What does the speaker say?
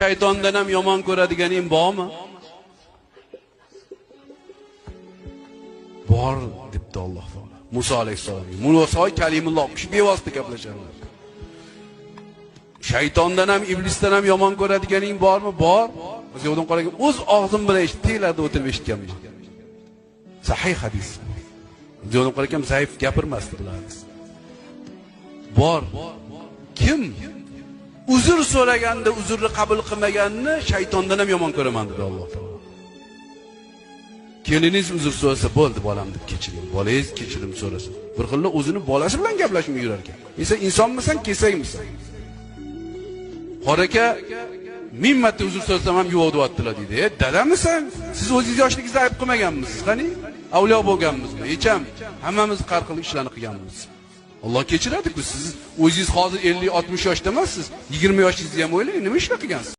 Shaytondan ham yomon ko'radiganing bormi? Bor debdi Alloh taolo. Musa alayhisalomga. Musa kalimulloh kishi bevosita gaplashadilar. Shaytondan ham, iblisdan ham yomon ko'radiganing bormi? Bor. Biz yo'ldan qaragan o'z og'zim bilan eshitdilarda o'tirib eshitganmiz. Sahih hadis. Biz yo'ldan qaragan zaif gapirmasdi bularni. Bor. Kim uzr so'raganda uzrni qabul qilmaganni shaytondan ham yomon ko'raman dedi Alloh taolo. Keliniz uzr so'rasa bo'ldi bolam deb kechiring. Bolangiz kechirim so'rasa. Bir xilla o'zini bolasi bilan gaplashib yurar ekan. Sen insonmisan, kesakmisan? Qoraka 1000 marta uzr so'rasam ham yuvib deyaptilar deydi. Dadamisan? Siz o'zingiz yoshligingizda ayb qilmaganmisiz? Qani? Avliyo bo'lganmizmi? Hecham hammamiz har xil ishlarni qilganmiz. Alloh kechiradi-ku. Siz o'zingiz hozir 50-60 yoshda emassiz. 20 yoshingizda ham o'ylang, nima ishlar qilgansiz?